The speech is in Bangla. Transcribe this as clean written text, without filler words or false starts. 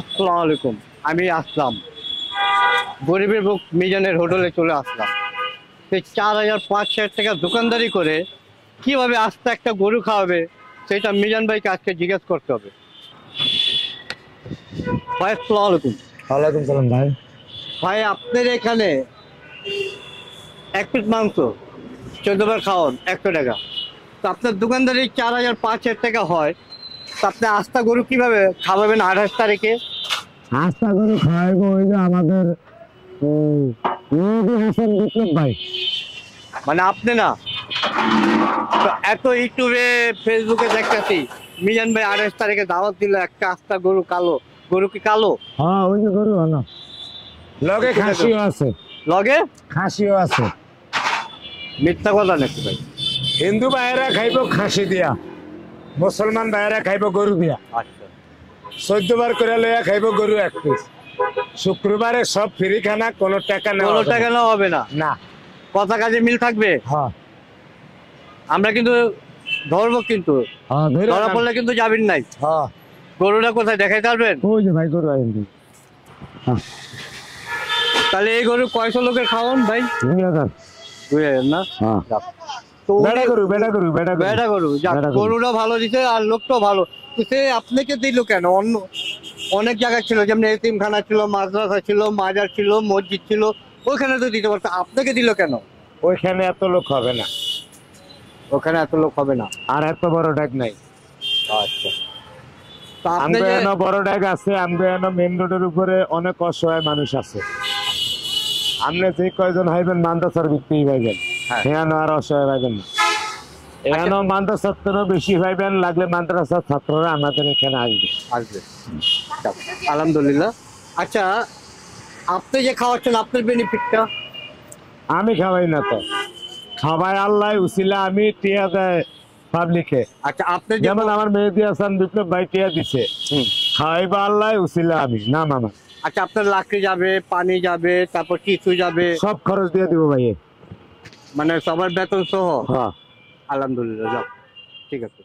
আসসালামু আলাইকুম। আমি আসলাম গরিবের বুক মিজানের হোটেলে চলে আসলাম। সেই 4,000-5,000 টাকা দোকানদারি করে কিভাবে আস্তে একটা গরু খাওয়াবে সেটা মিজান ভাইকে আজকে জিজ্ঞেস করতে হবে। ভাই আসসালামু আলাইকুম। ওয়ালাইকুম সালাম ভাই। ভাই আপনার এখানে এক পিস মাংস 14 বার খাওয়ান 100 টাকা, তো আপনার দোকানদারি 4,000-5,000 টাকা হয়, তো আপনি আস্তা গরু কিভাবে খাওয়াবেন 28 তারিখে? আস্তা করে খাওয়াইবো ওই যে আমাদের মেহেদী হাসান বিপ্লব ভাই। মানে আপনি না, তো এত ইউটিউবে ফেসবুকে দেখতেছি মিজান ভাই 28 তারিখে দাওয়াত দিল একটা আস্তা গরু, কালো গরু। কি কালো? হ্যাঁ ওই যে গরু না, লগে খাসিও আছে। লগে খাসিও আছে। মিথ্যা কথা নাকি ভাই? হিন্দু ভাইয়েরা খাইব খাসি দিয়া, মুসলমান ভাইয়েরা খাইব গরু দিয়া। আচ্ছা 14 বার করে লইয়া খাইব গরু এক পিস। শুক্রবারে সব ফ্রি খানা, কোনো টাকা না, কোনো টাকা নেওয়া হবে না, না। কথা কাজে মিল থাকবে। হ্যাঁ আমরা কিন্তু ধরবো, কিন্তু হ্যাঁ ধরা পড়লে কিন্তু যাবেন নাই। হ্যাঁ গরুটা কোথায় দেখাইতে পারবেন? ওই যে ভাই গরু আইন। হ্যাঁ তাহলে এই গরু কয়শো লোকের খাওয়ান ভাই? 2000। 2,000 না? হ্যাঁ তো বেটা গরু, বেটা গরু, বেটা গরু। বেটা গরু, যাক বেটা গরু। গরুটা ভালো দিছে আর লোকটাও ভালো। তো সে আপনাকে দিল কেন? অন্য অনেক জায়গায় ছিল, যেমন এতিমখানা ছিল, মাদ্রাসা ছিল, মাজার ছিল, মসজিদ ছিল, ওখানে তো দিতে পারতো, আপনাকে দিল কেন? ওইখানে এত লোক হবে না, ওখানে এত লোক হবে না। আর এত বড় ডাক নাই। আচ্ছা, তো আপনি আমগো যে এনো বড় ডাক আছে, আমগো এনো মেন রোডের উপরে অনেক অসহায় মানুষ আছে। আপনি যে কয়জন হইবেন মাদ্রাসার ভিত্তি পাইবেন, হ্যাঁ। এখানে আর অসহায় পাইবেন না। এখানে মাদ্রাসার থেকেও বেশি পাইবেন, লাগলে মাদ্রাসার ছাত্ররা আমাদের এখানে আসবে। আসবে, যাক, আলহামদুলিল্লাহ। আচ্ছা, আপনি যে খাওয়াচ্ছেন আপনার বেনিফিটটা? আমি খাওয়াই না তো, খাওয়াই আল্লাহ উসিলা, আমি টিয়া দেয় পাবলিকে। আচ্ছা, আপনি যেমন আমার মেহেদী হাসান বিপ্লব ভাই টিয়া দিছে, খাওয়াইবা আল্লাহ উসিলা, আমি না মামা। আচ্ছা, আপনার লাকড়ি যাবে, পানি যাবে, তারপর কিছু যাবে, সব খরচ দিয়ে দিব ভাই, মানে সবার বেতন সহ? হ্যাঁ। আলহামদুলিল্লাহ, যাক, ঠিক আছে।